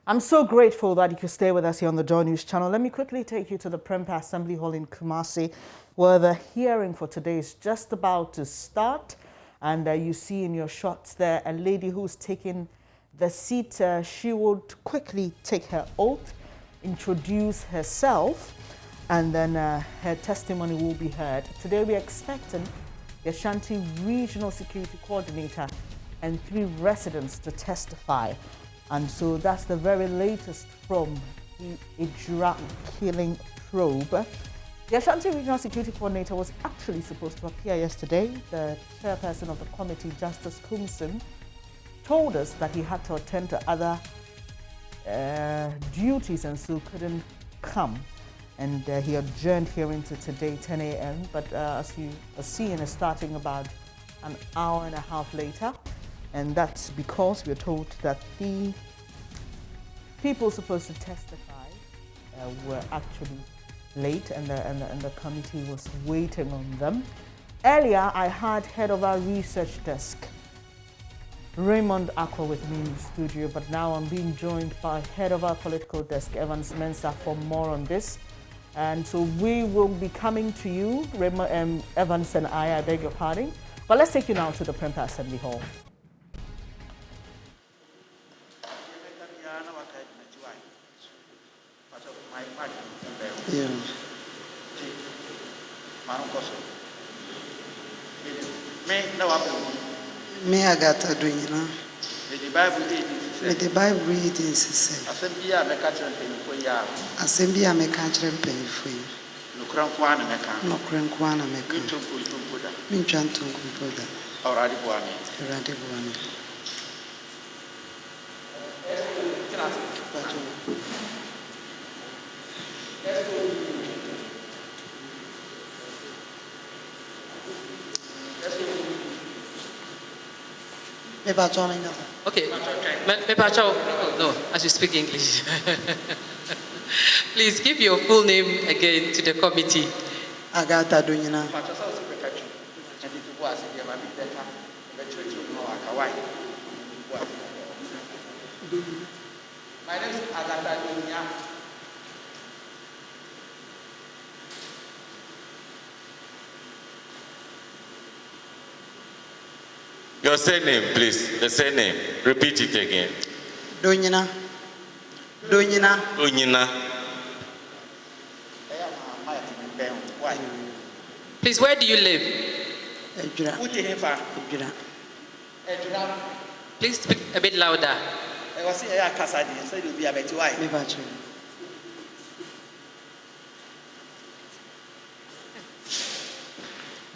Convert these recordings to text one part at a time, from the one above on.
I'm so grateful that you could stay with us here on the Joy News channel. Let me quickly take you to the Prempeh Assembly Hall in Kumasi, where the hearing for today is just about to start. And you see in your shots there a lady who's taking the seat. She would quickly take her oath, introduce herself, and then her testimony will be heard. Today we're expecting the Ashanti Regional Security Coordinator and 3 residents to testify. And so that's the very latest from the EJURA Killing Probe. The Ashanti Regional Security Coordinator was actually supposed to appear yesterday. The chairperson of the committee, Justice Kumsin, told us that he had to attend to other duties and so couldn't come. And he adjourned hearing to today, 10 a.m. But as you are seeing, it's starting about an hour and a half later. And that's because we're told that the people supposed to testify were actually late, and the committee was waiting on them. Earlier, I had head of our research desk, Raymond Aqua, with me in the studio, but now I'm being joined by head of our political desk, Evans Mensah, for more on this. And so we will be coming to you, Evans and I beg your pardon. But let's take you now to the Prempeh Assembly Hall. Yeah. Me Agatha doing now. The Bible readings say. Assembly me catch them pay for you. No crankwana meka. Minchantum brother. Already buami. Okay, no, as you speak English. Please give your full name again to the committee. Agatha Dunyina. My name is Agatha Dunya. Your surname, please. The surname. Repeat it again. Dunyina. Please, where do you live? EJURA. Please speak a bit louder.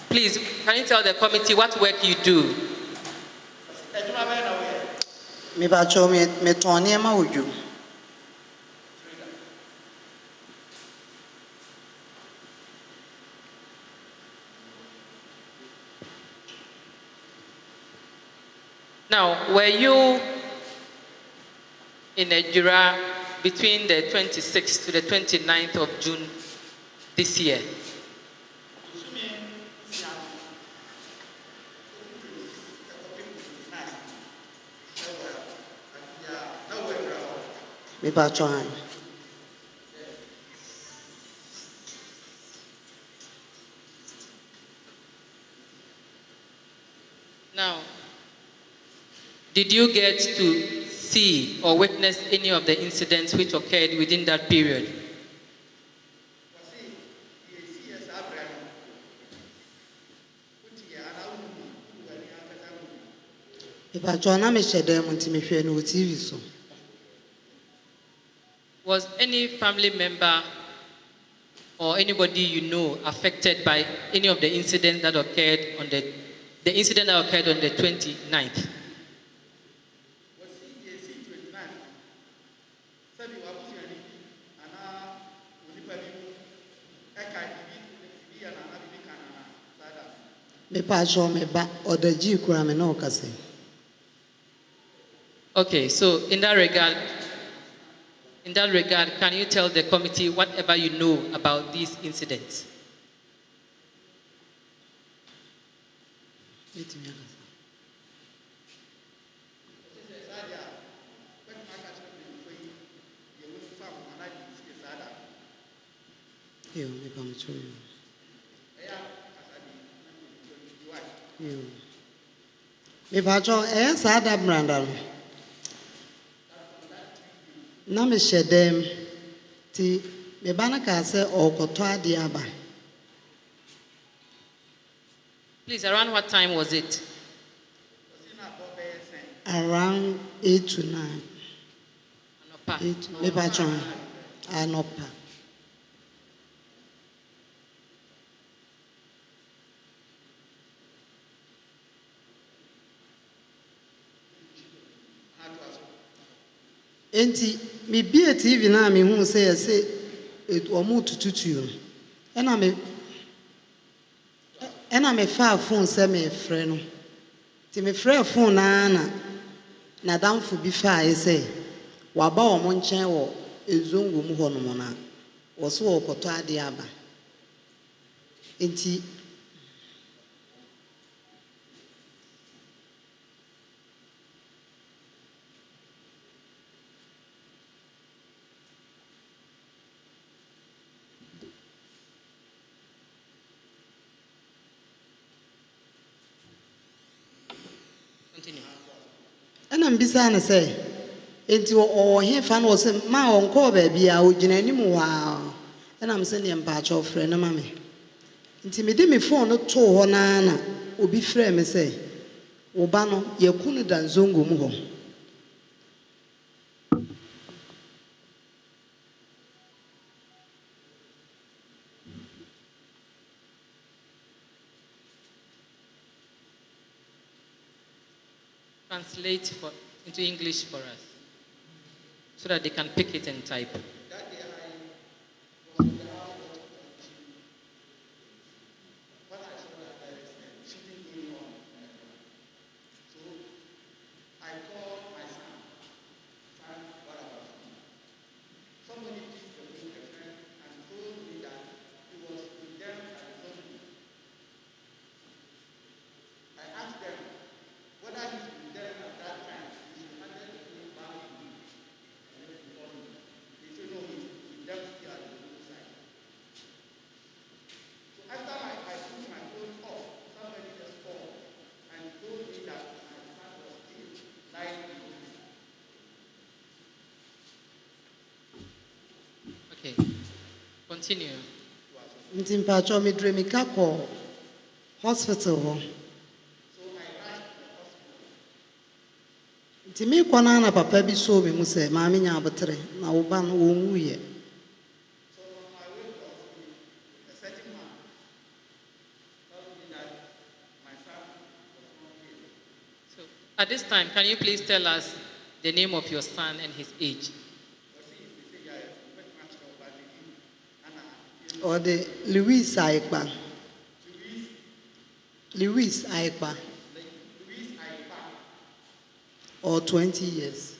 Please, can you tell the committee what work you do? Now, were you in EJURA between the 26th to the 29th of June this year? Now, did you get to see or witness any of the incidents which occurred within that period? Was any family member or anybody you know affected by any of the incidents that occurred on the incident that occurred on the 29th? Okay, so in that regard, can you tell the committee whatever you know about these incidents? Yo, me pam cho yo. Yo. Me pa cho sa da branda no. Na me shedem ti me ba na ka se okoto ade aba. Please, around what time was it? Around 8 to 9. Anopa. 8, me pa cho anopa. Enti me bia TV na me hu say omo tututu no ena me fa phone say me frɛ no ti me frɛ phone na damfo bi fa say waba omo nkyɛn wɔ ezongo mu hɔ no mo na wɔ so wɔ kɔtɔ ade aba enti Continue. ena mbisa na say enti o he fa no say ma on call ba bia o gina anim wa ena me say ne mpa cha ofre na ma me enti me de me phone no to ho na obi frɛ me say wo ba no yakunu da nzongo mu ho. Translate into English for us so that they can pick it and type. Okay, continue. Nti mpa cha me dre me ka ko hospital ho. Nti me kwana na papa bi so me mu say ma me nya abotre na wo ba no wo nwuye. So at this time, can you please tell us the name of your son and his age? Or the Louis Aikpa. Louis Aikpa. Or 20 years.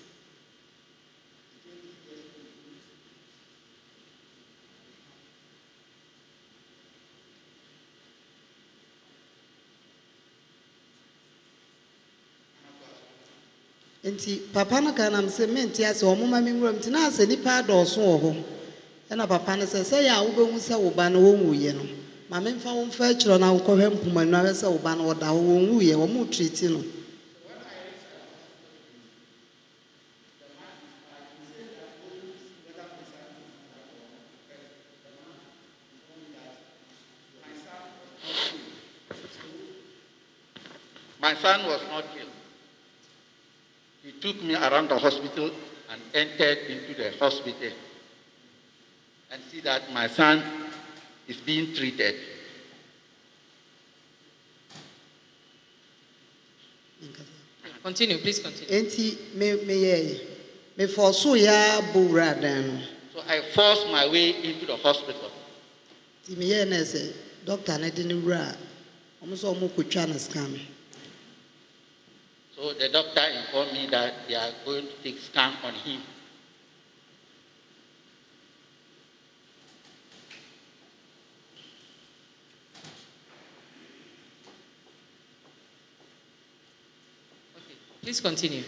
Enti papa no kana am say menti ase o moma me nwuram ti na ase nipa adɔso wɔ hɔ ena papa no sɛ ya wo behu sɛ wo ba no wo nwuye no ma me mfa wo mfa akiro na wo kɔhwɛ mpuma no ahwɛ sɛ wo ba no wo da wo nwuye wo mu treat no. My son was not killed. He took me around the hospital and entered into the hospital and see that my son is being treated. Continue, please continue. Enti me forso ya bowra dan. So I forced my way into the hospital. Ti me ye na say doctor na de ne wura omo so omo kotwa na scan. So the doctor informed me that they are going to take scan on him. Okay, please continue.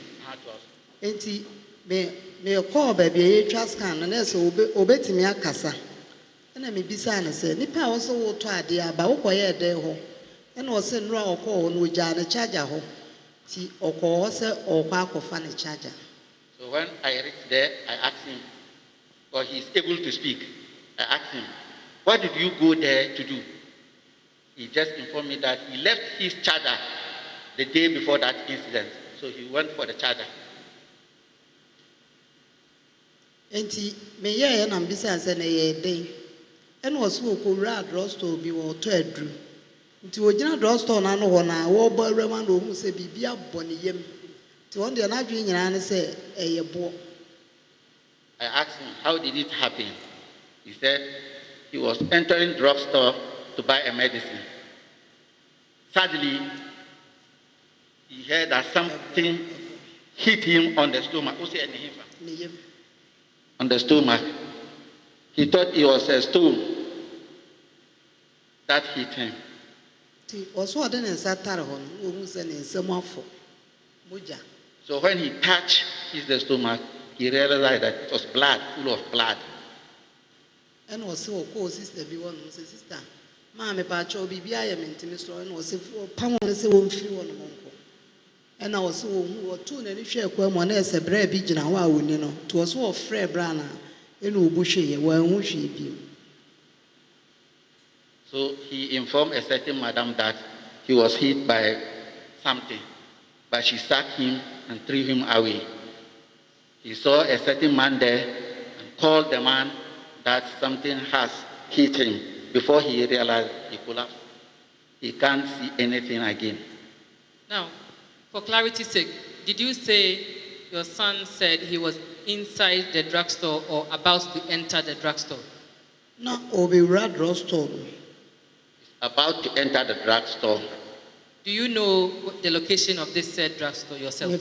Enti me call baby e twa scan na say obetimi akasa ɛna mebisa ne sɛ nipa a wɔsɛ wotɔ adeɛ aba wokɔyɛ ɛdɛn hɔ ɛna ɔsɛ nnura ɔkɔɔ hɔ no ogyaa ne charger hɔ ti ɔkɔɔ sɛ ɔkɔ akɔfa ne charger. So when I reached there, I asked him, or he's able to speak. I asked him, what did you go there to do? He just informed me that he left his charger the day before that incident. So he went for the charger. Enti meyɛ na mbisa sɛ na yɛ den ɛna ɔsɛ ɔkɔwura drugstore bi wɔ ɔtɔ aduru nti ogyina drugstore na no hɔ na wɔbɔ awurama na ɔhu sɛ biribi abɔ ne yam nti wɔn deɛ n'adwene nyinaa ne sɛ ɛyɛ boɔ. I asked him, how did it happen? He said he was entering drugstore to buy a medicine. Suddenly, he heard that something hit him on the stomach. On the stomach. He thought it was a stone that hit him. So when he touched his stomach, he realized that it was blood, full of blood. And also, sister, be one sister. Mamma Pacho, be I am intimate, and was if Pamela won't feel on the monko. And I was so two and share one as a brave pigeon, and wow, you know, to us all Frere Brana, and Ubushe, where won't she be? So he informed a certain madam that he was hit by something, but she sacked him and threw him away. He saw a certain man there and called the man that something has hit him. Before he realized, he collapsed. He can't see anything again. Now, for clarity's sake, did you say your son said he was inside the drugstore or about to enter the drugstore? No, Obira drugstore. About to enter the drugstore. Do you know the location of this said drugstore yourself?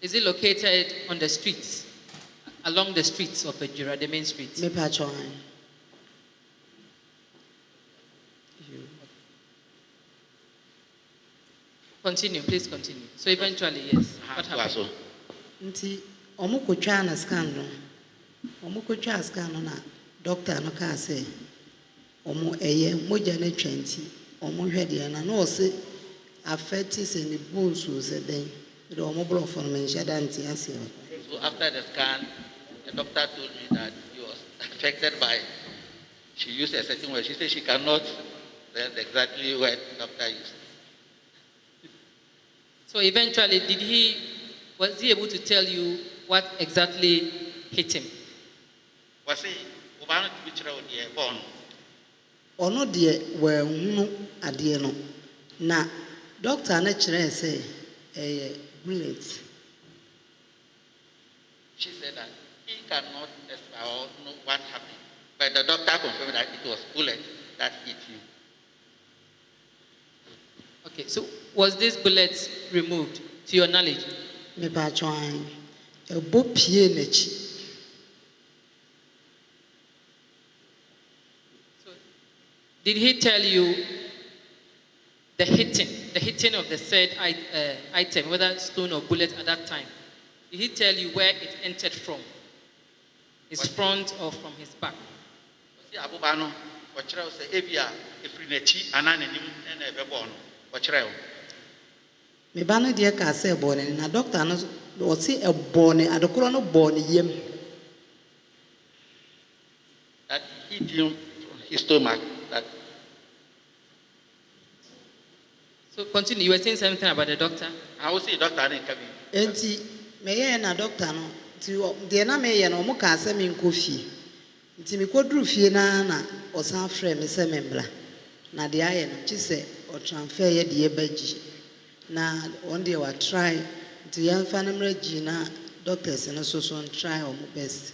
Is it located on the streets, along the streets of EJURA, the main streets? Continue, please continue. So eventually, yes. What happened? Nti omukotwa na scan no. Omukotwa scan no na doctor no ka say omo eye moja na twanti omo hwede na no say affect se ni bones o se den. So after the scan, the doctor told me that he was affected by, she used a certain word. She said she cannot tell exactly what the doctor used. So eventually, was he able to tell you what exactly hit him? Was he born? Ono de we hunu ade no na doctor na kire say bullet. She said that he cannot know what happened, but the doctor confirmed that it was bullet that hit him. Okay, so was this bullet removed, to your knowledge? Me pa twan e bo pie n'echi. So did he tell you the hitting of the said item, whether stone or bullet at that time? Did he tell you where it entered from? His front or from his back? Me ba no de ka say born na doctor no o say e born adokoro no born yem. That hit him from his stomach. That. So continue. You were saying something about the doctor. I will see doctor in cabin. Enti me ye na doctor no ti de na me ye no mo ka say me nkofie. Nti me koduru fie na o san frɛ me say me mbla. Na de aye no chi say o transfer ye de baji. Na on dey wa try nti yan fa na mraji na doctors no so try o mo best.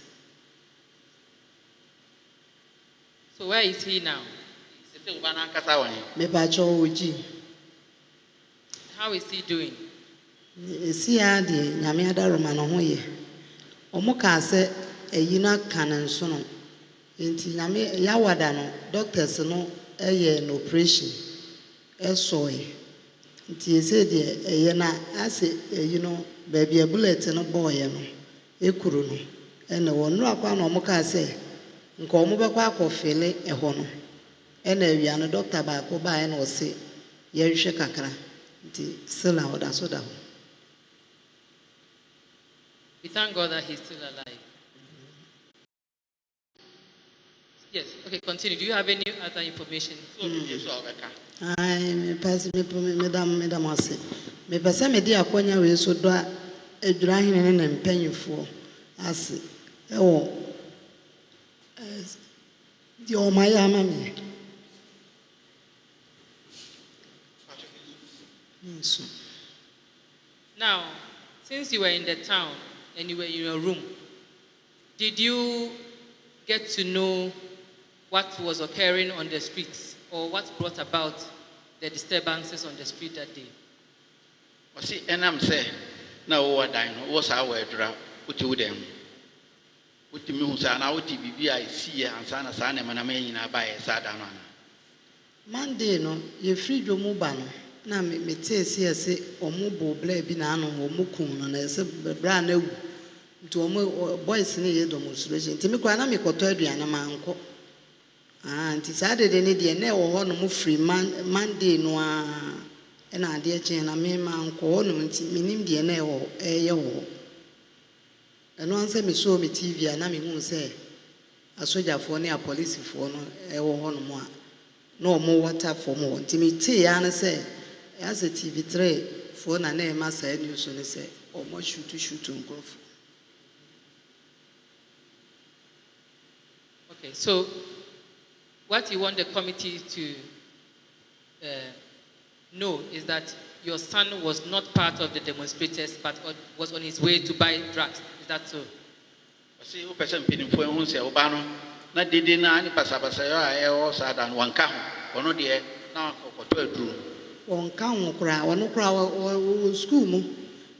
So where is he now? Me ba cho oji. How is he doing? Si ya de nyame adaroma no ho ye. Omo ka se eyina kanan so no. Enti nyame yawada no doctors no eye no operation. Esoe. Nti ese de eye na ase you know baby a bullet no boy no ekuru no and the one rock on Omoka say, Nkomuba or Fele a hono. And a young doctor by Koba and was say, Yerisha Kakra, still out as well. We thank God that he's still alive. Yes, okay, continue. Do you have any other information? I may pass me, Madam Massey. May pass me dear Quanya will so dry a drying and painful. As oh, your my mammy. Now, since you were in the town and you were in your room, did you get to know what was occurring on the streets or what brought about the disturbances on the street that day? See, and I'm saying, no, what I know was our draft, put you them. Put the moons and out I see and Sana Sana and I mean, I buy a Sadana. Monday, no, you free your mobile. Now, me say, or mobile blade binano or mukun, and I said, brand new to a boys in the demonstration. Timmy me cotodia and a man. And it's added any day, never one free Monday, no, and I dear chain, I mean, my uncle, meaning the neo, a yo. And once I saw me TV, and I mean, say, a soldier for near police for no more. No more water for more. Timmy T. Anna say, as a TV tray for a name, I said, you soon say, or more shoot to go. Okay, so what you want the committee to know is that your son was not part of the demonstrators, but was on his way to buy drugs. Is that so? See, who person pinning for who say Obano, not did any Passabasa, or Sadan, one count, or no dear, now for 12 One count crowd, one crowd or school,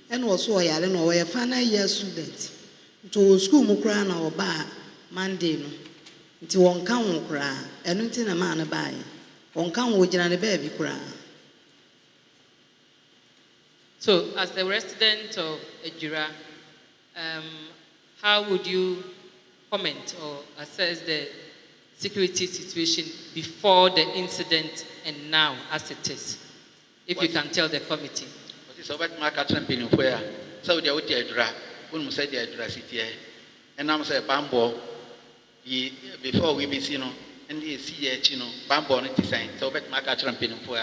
and also I don't know a final year student to school crown or bar Monday. Nti wonka wo kra enu nti na ma na bai wonka wo gina ne ba bi kra. So as the resident of EJURA, how would you comment or assess the security situation before the incident and now as it is, if you can tell the committee? So what my catching pin where so they would EJURA when say the EJURA city and I'm say bambo before we be seen and the see bambo on design. So bet my catcher and pin for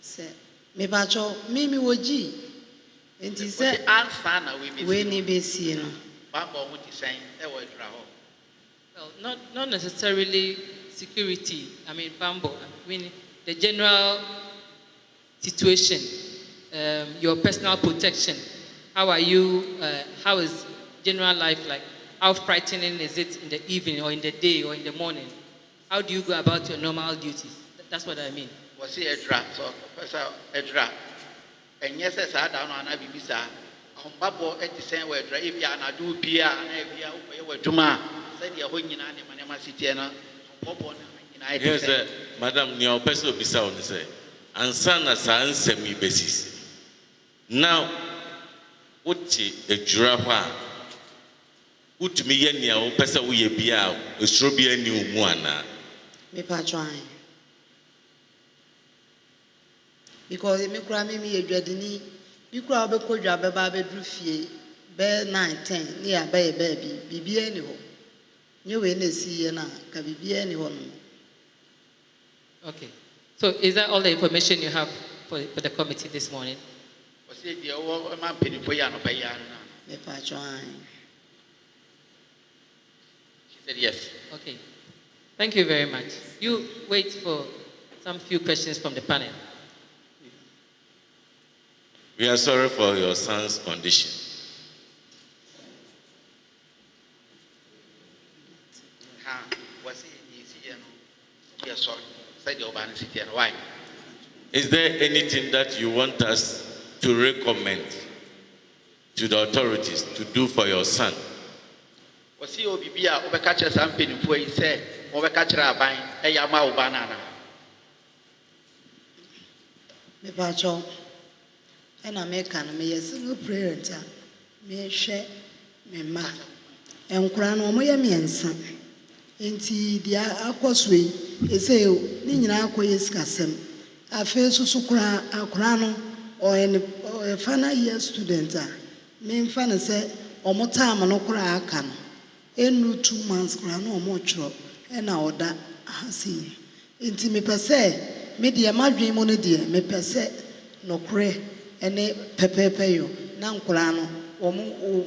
Say, me bacho, me woji. And he said, Ansana we be seen. Bambo would design, they were Well, not necessarily security. I mean, bambo. I mean, the general situation, your personal protection. How are you? How is general life like? How frightening is it in the evening or in the day or in the morning? How do you go about your normal duties? That's what I mean. Was he EJURA? So, Professor EJURA. And yes, I don't know, and I be sir. On Babo at the same way, if you are do Pia and if you were Tuma, said you're going in Anima City and Bobo. Yes, Madam, your person be sound, say, and son as an semi basis. Now, what's EJURA? Ut me yenya o pesa wo ye bia o sro bia ni omu ana Me pa try because me kura me edwadini bi kura be kodwa be ba be dru fie be 9-10 ni aba e ba bi bibia ni ho nye we na si ye na ka bibia ni ho no. Okay, so is that all the information you have for the committee this morning? Was it the old man penny for Yan? Me pa try. Yes. Okay. Thank you very much. You wait for some few questions from the panel. We are sorry for your son's condition. Was he we are sorry. Say the urban city and why? Is there anything that you want us to recommend to the authorities to do for your son? Was he Obibia over catcher something for he said, over catcher a bine, a yama banana? Me pacho, and I make an me a single prayer, me share Mema. Enkura no mo ye miensa. Enti dia akoswe ese ni nyina akoye sikasem. Afi so kura akura no o en final year student a me mfa ne se omo time no kura aka no. Enu 2 months kura no omo twro e na oda hasi. Enti me pese me dia madwen mo ne dia me pese no kure ene pepepe yo na nkura no omo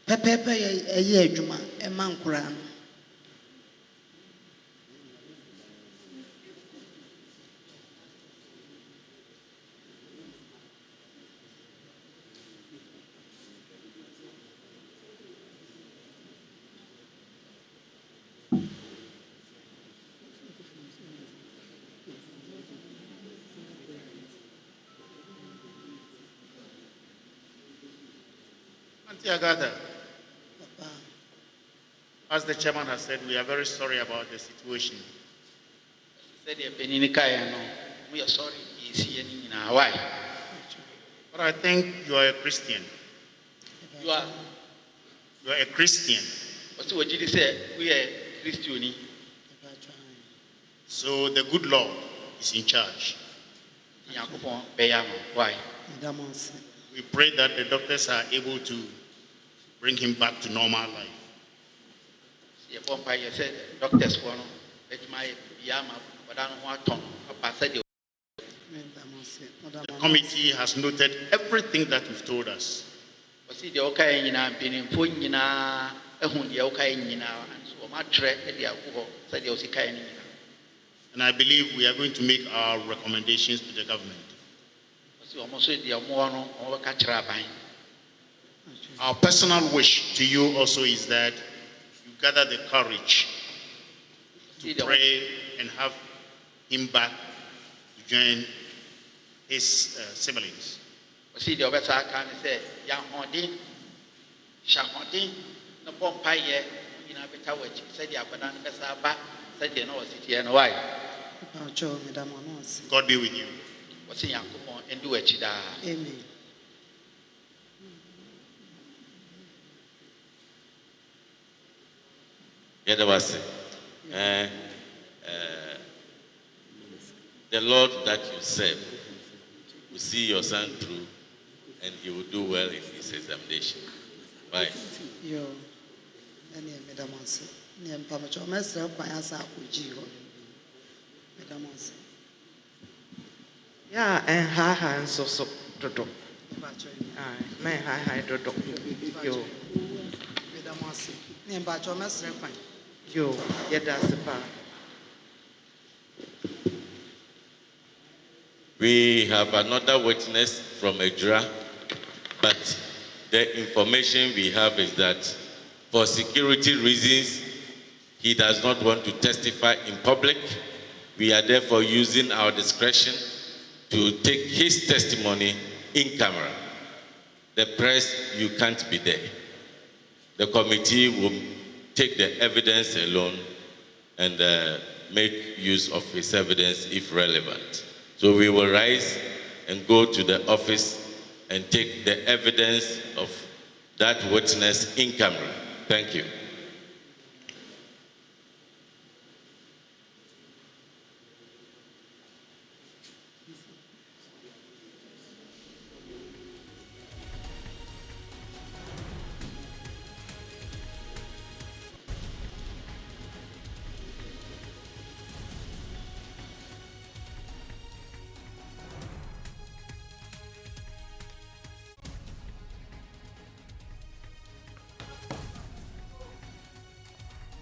pepepe ye adwuma e ma nkura no. Auntie Agatha, as the chairman has said, we are very sorry about the situation. Said we are sorry. Why? But I think you are a Christian. You are. You are a Christian. What did you say? We are Christian. So the good Lord is in charge. Why? We pray that the doctors are able to bring him back to normal life. Doctors want my yama, but I don't want to pass it. The committee has noted everything that you've told us. The okay in a been putting a hundi okay in and so much said the Osika. And I believe we are going to make our recommendations to the government. Our personal wish to you also is that you gather the courage to pray and have him back to join his siblings. See the other side can say, young Hondi, Shahondi, no Pompire, in a better way, said the Abadan Besaba, said the no city and why. God be with you. What's in Yankupon and do it. Amen. Yeah, that was it. The Lord that you serve will see your son through and he will do well in his examination. Bye. Yo, any Madam Onsi, near Pamacho, Master, by us out with you. Madam Onsi. Yeah, and hi, so, Dodo. Man, hi, Dodo. Yo, Madam Onsi, near Bacho, Master, fine. Yo, yeah, that's the part. We have another witness from EJURA, but the information we have is that for security reasons, he does not want to testify in public. We are therefore using our discretion to take his testimony in camera. The press, you can't be there. The committee will take the evidence alone and make use of his evidence if relevant. So we will rise and go to the office and take the evidence of that witness in camera. Thank you.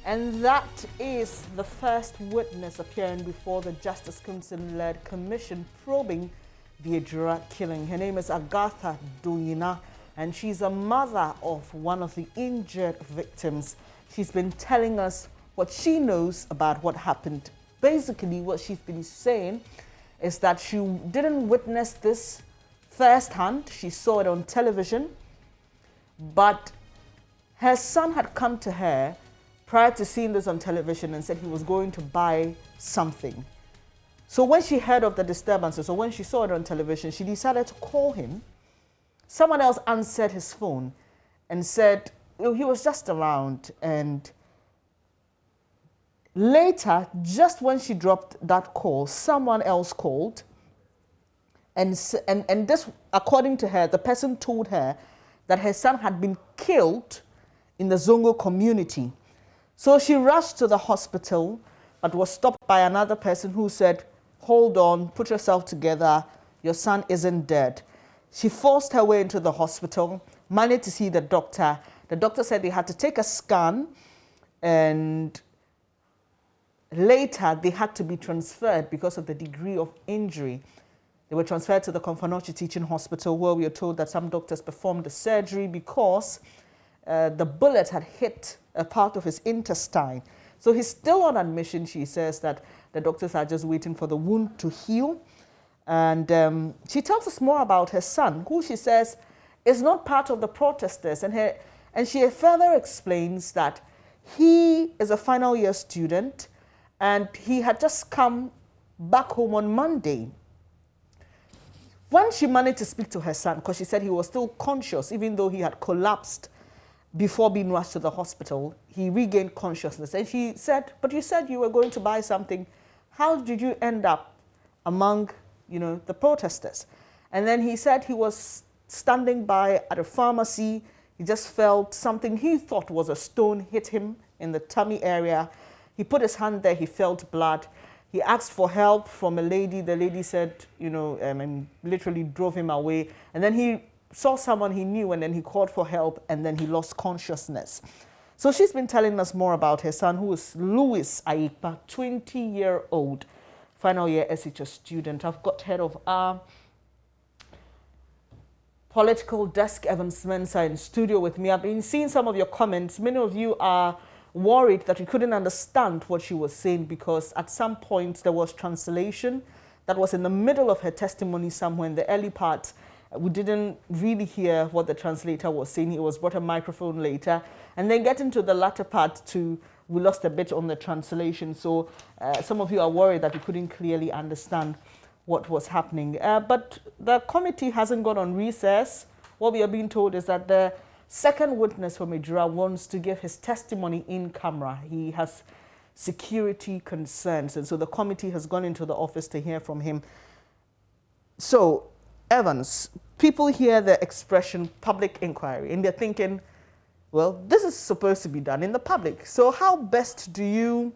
And that is the first witness appearing before the Justice Crimson-led commission probing the EJURA killing. Her name is Agatha Doyina, and she's a mother of one of the injured victims. She's been telling us what she knows about what happened. Basically, what she's been saying is that she didn't witness this firsthand. She saw it on television, but her son had come to her prior to seeing this on television and said he was going to buy something. So when she heard of the disturbances, or when she saw it on television, she decided to call him. Someone else answered his phone, and said he was just around. And later, just when she dropped that call, someone else called. And this, according to her, the person told her that her son had been killed in the Zongo community. So she rushed to the hospital, but was stopped by another person who said, hold on, put yourself together, your son isn't dead. She forced her way into the hospital, managed to see the doctor. The doctor said they had to take a scan, and later they had to be transferred because of the degree of injury. They were transferred to the Konfanochi Teaching Hospital, where we are told that some doctors performed the surgery because the bullet had hit a part of his intestine. So he's still on admission. She says that the doctors are just waiting for the wound to heal. And she tells us more about her son, who she says is not part of the protesters. And she further explains that he is a final year student and he had just come back home on Monday. When she managed to speak to her son, because she said he was still conscious, even though he had collapsed before being rushed to the hospital, he regained consciousness. And she said, but you said you were going to buy something. How did you end up among, the protesters? And then he said he was standing by at a pharmacy. He just felt something he thought was a stone hit him in the tummy area. He put his hand there, he felt blood. He asked for help from a lady. The lady said, and literally drove him away. And then he saw someone he knew, and then he called for help, and then he lost consciousness. So she's been telling us more about her son, who is Louis Aikpa, 20-year-old, final year SHS student. I've got head of our political desk, Evans Mensah, in studio with me. I've been seeing some of your comments. Many of you are worried that you couldn't understand what she was saying because at some point there was translation that was in the middle of her testimony somewhere in the early part. We didn't really hear what the translator was saying. He was brought a microphone later. And then getting to the latter part too, we lost a bit on the translation. So some of you are worried that you couldn't clearly understand what was happening. But the committee hasn't gone on recess. What we are being told is that the second witness from EJURA wants to give his testimony in camera. He has security concerns, and so the committee has gone into the office to hear from him. So, Evans, people hear the expression public inquiry, and they're thinking, well, this is supposed to be done in the public. So how best do you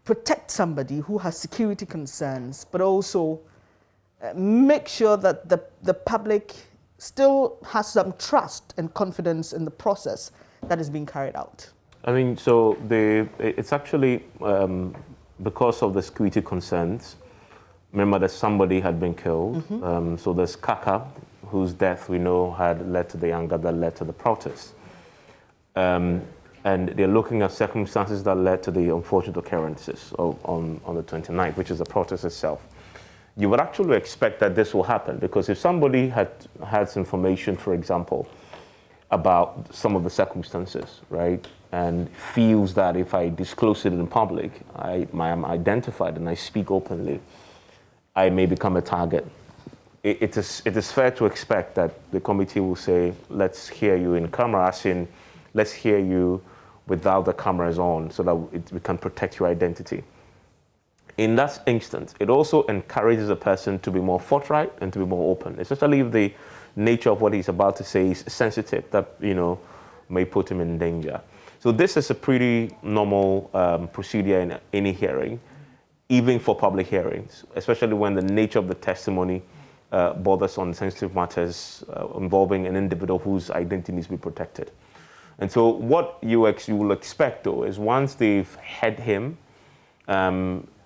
protect somebody who has security concerns, but also make sure that the public still has some trust and confidence in the process that is being carried out? I mean, so it's actually because of the security concerns. Remember that somebody had been killed. Mm-hmm. So there's Kaka, whose death we know had led to the anger that led to the protest. And they're looking at circumstances that led to the unfortunate occurrences on the 29th, which is the protest itself. You would actually expect that this will happen, because if somebody has information, for example, about some of the circumstances, right, and feels that if I disclose it in public, I am identified and I speak openly, I may become a target. It is fair to expect that the committee will say, let's hear you in camera, as in, let's hear you without the cameras on, so that we can protect your identity. In that instance, it also encourages a person to be more forthright and to be more open, especially if the nature of what he's about to say is sensitive, that may put him in danger. So this is a pretty normal procedure in any hearing, even for public hearings, especially when the nature of the testimony borders on sensitive matters involving an individual whose identity needs to be protected. And so what you will expect, though, is once they've had him,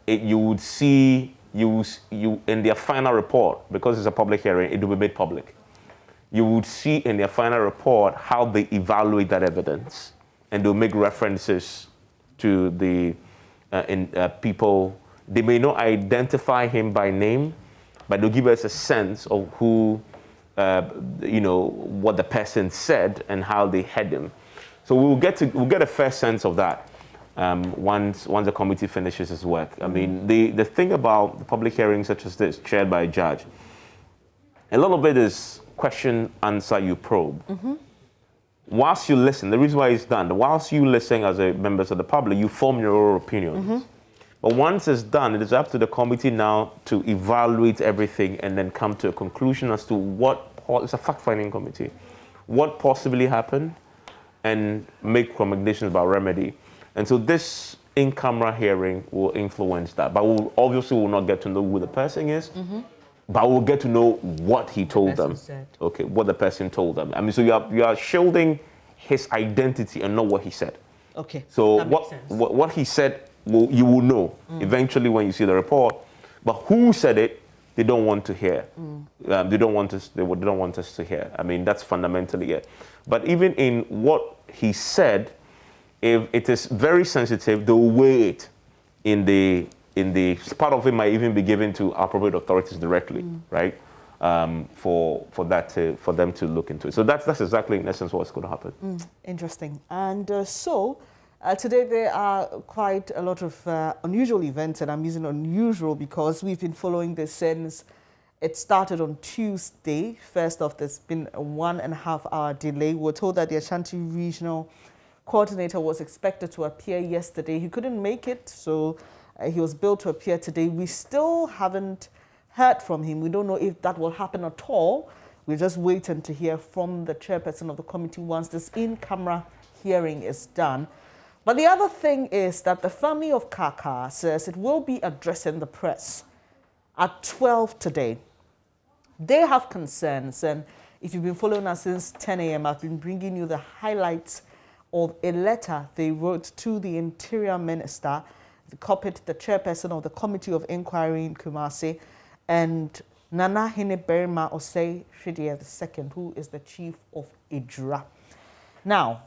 you would see in their final report, because it's a public hearing, it will be made public. You would see in their final report how they evaluate that evidence, and they'll make references to the people. They may not identify him by name, but they'll give us a sense of who, what the person said and how they had him. So we'll get a fair sense of that. Once the committee finishes its work. I mean, the thing about the public hearings such as this, chaired by a judge, a lot of it is question, answer, you probe. Whilst you listen, the reason why it's done, whilst you listen as a members of the public, you form your own opinions. But once it's done, it is up to the committee now to evaluate everything and then come to a conclusion as to it's a fact-finding committee, what possibly happened, and make recommendations about remedy. And so this in-camera hearing will influence that. But we'll obviously will not get to know who the person is, but we'll get to know what he told them. Okay, what the person told them. I mean, so you are shielding his identity and not what he said. Okay. So what he said, you will know eventually when you see the report. But who said it, they don't want to hear. They don't want us to hear. I mean, that's fundamentally it. But even in what he said, if it is very sensitive, they will weigh it in the part of it might even be given to appropriate authorities directly, right? For them to look into it. So that's exactly in essence what's going to happen. Interesting. And today there are quite a lot of unusual events, and I'm using unusual because we've been following this since it started on Tuesday. First off, there's been a 1.5 hour delay. We're told that the Ashanti Regional Coordinator was expected to appear yesterday. He couldn't make it, so he was billed to appear today. We still haven't heard from him. We don't know if that will happen at all. We're just waiting to hear from the chairperson of the committee once this in-camera hearing is done. But the other thing is that the family of Kaka says it will be addressing the press at 12 today. They have concerns, and if you've been following us since 10 a.m., I've been bringing you the highlights of a letter they wrote to the Interior Minister, copied the chairperson of the Committee of Inquiry in Kumasi, and Nana Hine-Berima Osei Shidia II, who is the chief of EJURA. Now,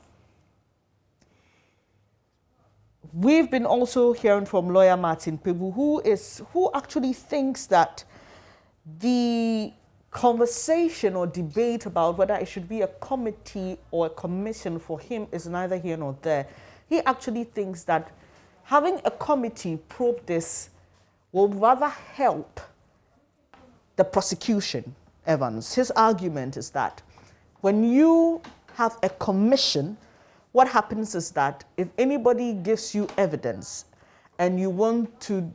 we've been also hearing from lawyer Martin Pebu, who actually thinks that the conversation or debate about whether it should be a committee or a commission for him is neither here nor there. He actually thinks that having a committee probe this will rather help the prosecution, Evans. His argument is that when you have a commission, what happens is that if anybody gives you evidence and you want to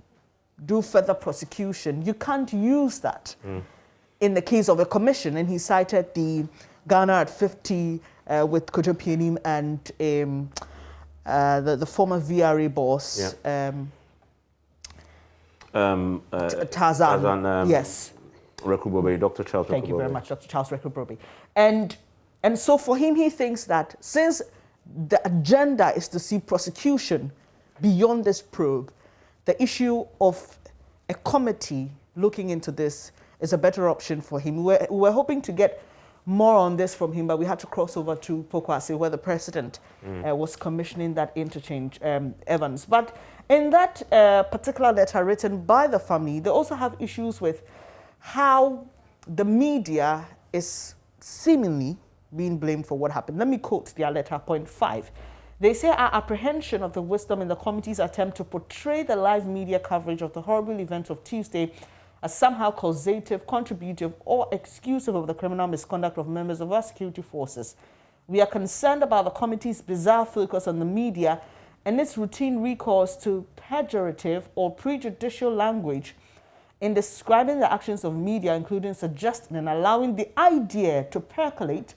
do further prosecution, you can't use that in the case of a commission. And he cited the Ghana at 50 with Kojo Pienim and the former VRA boss, Tarzan. Yes. Rekubrobe, Dr. Charles Rekubrobe. Thank you very much, Dr. Charles Rekubrobe. And so for him, he thinks that since the agenda is to see prosecution beyond this probe, the issue of a committee looking into this is a better option for him. We were hoping to get more on this from him, but we had to cross over to Pokwase, where the president was commissioning that interchange, Evans. But in that particular letter written by the family, they also have issues with how the media is seemingly being blamed for what happened. Let me quote their letter, point 5. They say, our apprehension of the wisdom in the committee's attempt to portray the live media coverage of the horrible events of Tuesday as somehow causative, contributive, or exclusive of the criminal misconduct of members of our security forces. We are concerned about the committee's bizarre focus on the media and its routine recourse to pejorative or prejudicial language in describing the actions of media, including suggesting and allowing the idea to percolate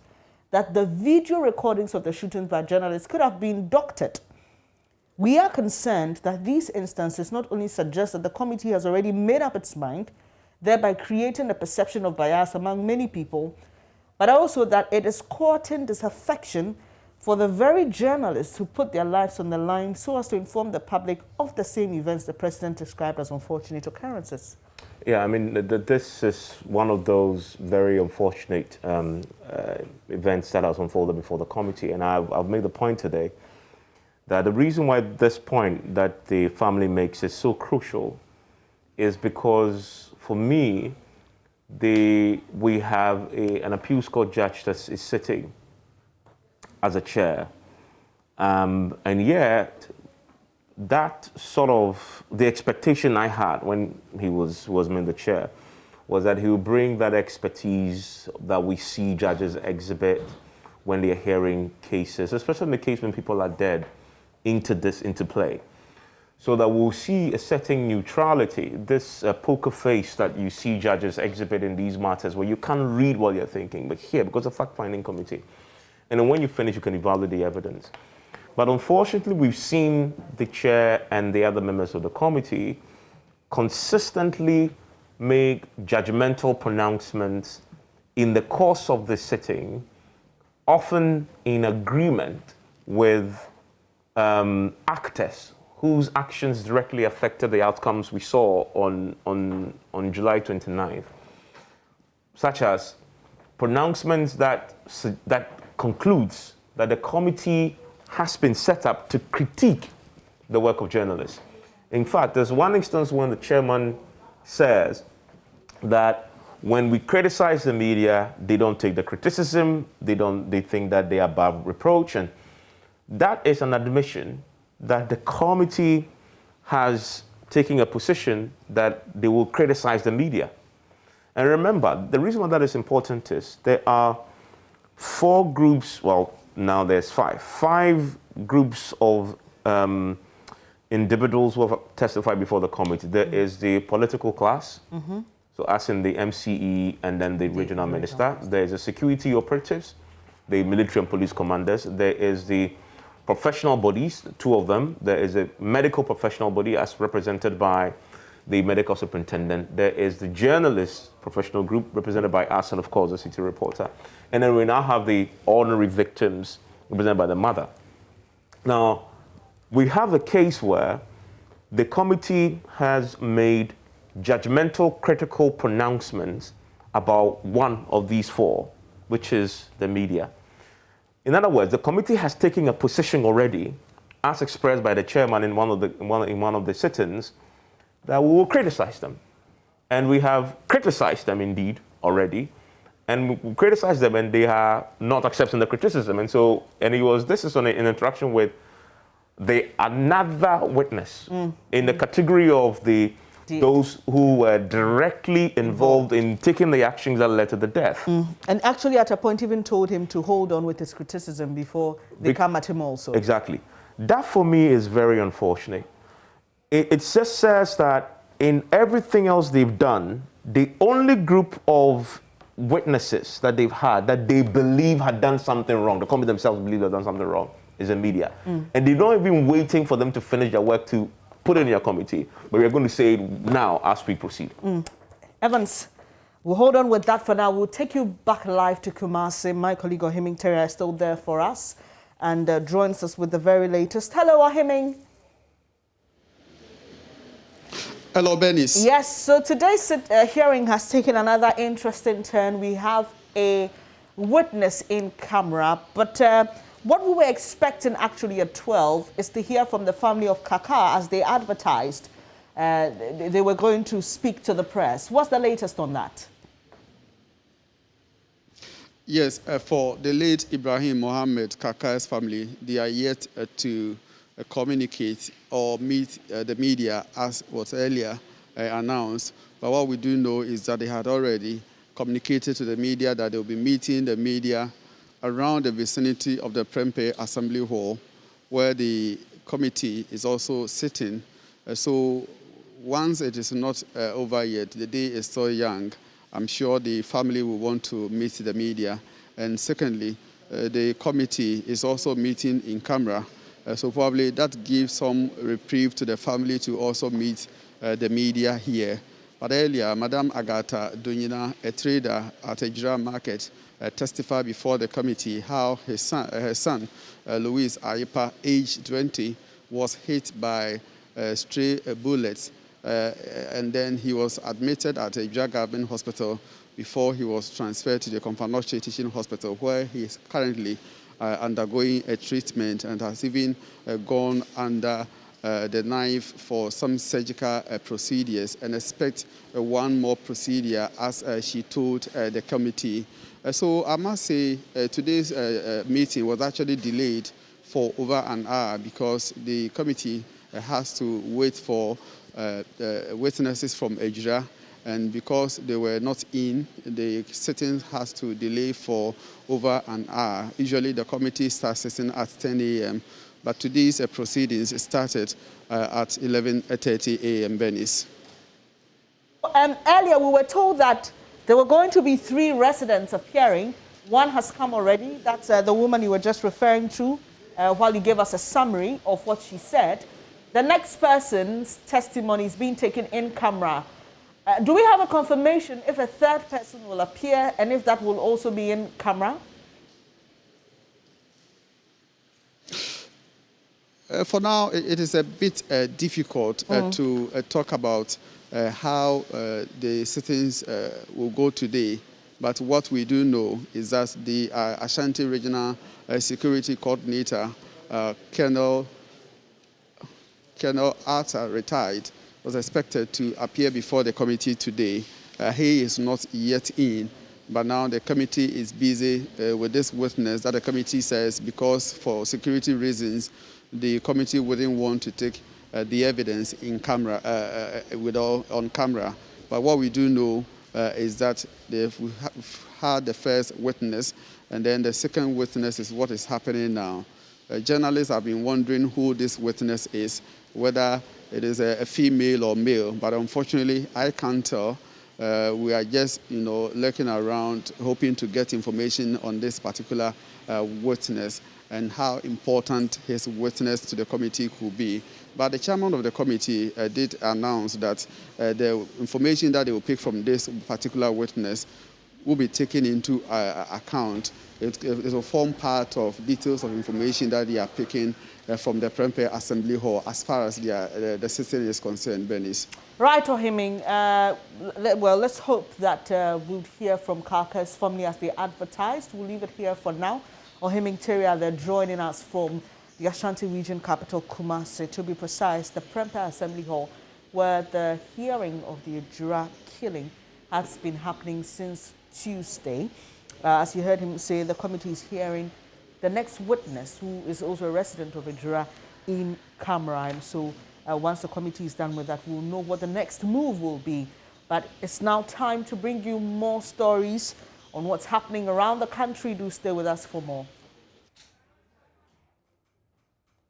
that the video recordings of the shootings by journalists could have been doctored. We are concerned that these instances not only suggest that the committee has already made up its mind, thereby creating a perception of bias among many people, but also that it is courting disaffection for the very journalists who put their lives on the line so as to inform the public of the same events the president described as unfortunate occurrences. Yeah, I mean, this is one of those very unfortunate events that has unfolded before the committee, and I've made the point today that the reason why this point that the family makes is so crucial is because, for me, we have an appeals court judge that is sitting as a chair, and yet that sort of the expectation I had when he was in the chair was that he will bring that expertise that we see judges exhibit when they are hearing cases, especially in the case when people are dead, into play. So that we'll see a certain neutrality, this poker face that you see judges exhibit in these matters where you can't read what you're thinking, but here, because of fact-finding committee. And then when you finish, you can evaluate the evidence. But unfortunately, we've seen the chair and the other members of the committee consistently make judgmental pronouncements in the course of the sitting, often in agreement with actors whose actions directly affected the outcomes we saw on July 29th, such as pronouncements that concludes that the committee has been set up to critique the work of journalists. In fact, there's one instance when the chairman says that when we criticize the media, they don't take the criticism, they think that they are above reproach, and that is an admission that the committee has taken a position that they will criticize the media. And remember, the reason why that is important is there are 4 groups, well, now there's 5 groups of individuals who have testified before the committee. There is the political class, so as in the MCE and then the regional minister. There is the security operatives, the military and police commanders. There is the professional bodies, 2 of them. There is a medical professional body as represented by the medical superintendent. There is the journalist professional group represented by us and of course the city reporter. And then we now have the ordinary victims represented by the mother. Now, we have a case where the committee has made judgmental, critical pronouncements about one of these 4, which is the media. In other words, the committee has taken a position already, as expressed by the chairman in one of the sit-ins, that we will criticize them. And we have criticized them indeed already, and we criticize them and they are not accepting the criticism. And so, this is on an interaction with another witness in the category of those who were directly involved in taking the actions that led to the death. And actually at a point even told him to hold on with his criticism before they come at him also. Exactly. That for me is very unfortunate. It just says that in everything else they've done, the only group of witnesses that they've had that they believe had done something wrong, the committee themselves believe they've done something wrong, is the media. And they're not even waiting for them to finish their work to put it in your committee, but we're going to say it now as we proceed. Evans, we'll hold on with that for now. We'll take you back live to Kumasi. My colleague Ohiming Terry is still there for us and joins us with the very latest. Hello, Ohiming. Hello, Bernice. Yes, so today's hearing has taken another interesting turn. We have a witness in camera, but what we were expecting actually at 12 is to hear from the family of Kaka as they advertised. They were going to speak to the press. What's the latest on that? Yes, for the late Ibrahim Mohammed Kaka's family, they are yet to communicate or meet the media as was earlier announced. But what we do know is that they had already communicated to the media that they will be meeting the media around the vicinity of the Prempeh Assembly Hall, where the committee is also sitting. So once it is not over yet, the day is still young, I'm sure the family will want to meet the media. And secondly, the committee is also meeting in camera. So probably that gives some reprieve to the family to also meet the media here. But earlier, Madam Agatha Dunyina, a trader at EJURA Market, testified before the committee how her son Louis Ayipa, aged 20, was hit by stray bullets. And then he was admitted at EJURA Government Hospital before he was transferred to the Komfano Teaching Hospital, where he is currently undergoing a treatment and has even gone under the knife for some surgical procedures, and expect one more procedure, as she told the committee. So I must say today's meeting was actually delayed for over an hour because the committee has to wait for witnesses from EJURA And because they were not in, the sitting has to delay for over an hour. Usually the committee starts sitting at 10 a.m., but today's proceedings started at 11:30 a.m. Bernice. Earlier we were told that there were going to be 3 residents appearing. One has come already. That's the woman you were just referring to while you gave us a summary of what she said. The next person's testimony is being taken in camera. Do we have a confirmation if a 3rd person will appear and if that will also be in camera? For now, it is a bit difficult to talk about how the sittings will go today. But what we do know is that the Ashanti Regional Security Coordinator, Colonel Arthur, retired, was expected to appear before the committee today. He is not yet in, but now the committee is busy with this witness that the committee says because for security reasons, the committee wouldn't want to take the evidence in camera, on camera. But what we do know is that we had the first witness, and then the second witness is what is happening now. Journalists have been wondering who this witness is, whether it is a female or male, but unfortunately, I can't tell. We are just, looking around, hoping to get information on this particular witness and how important his witness to the committee could be. But the chairman of the committee did announce that the information that they will pick from this particular witness will be taken into account. It will form part of details of information that they are picking from the Prempeh Assembly Hall as far as the system is concerned, Bernice. Right, Ohiming. Well, let's hope that we'll hear from Kaka's family as they advertised. We'll leave it here for now. Ohiming Teria, they're joining us from the Ashanti region capital, Kumasi, to be precise, the Prempeh Assembly Hall, where the hearing of the EJURA killing has been happening since Tuesday. As you heard him say, the committee is hearing the next witness, who is also a resident of EJURA, in camera. And so once the committee is done with that, we'll know what the next move will be. But it's now time to bring you more stories on what's happening around the country. Do stay with us for more.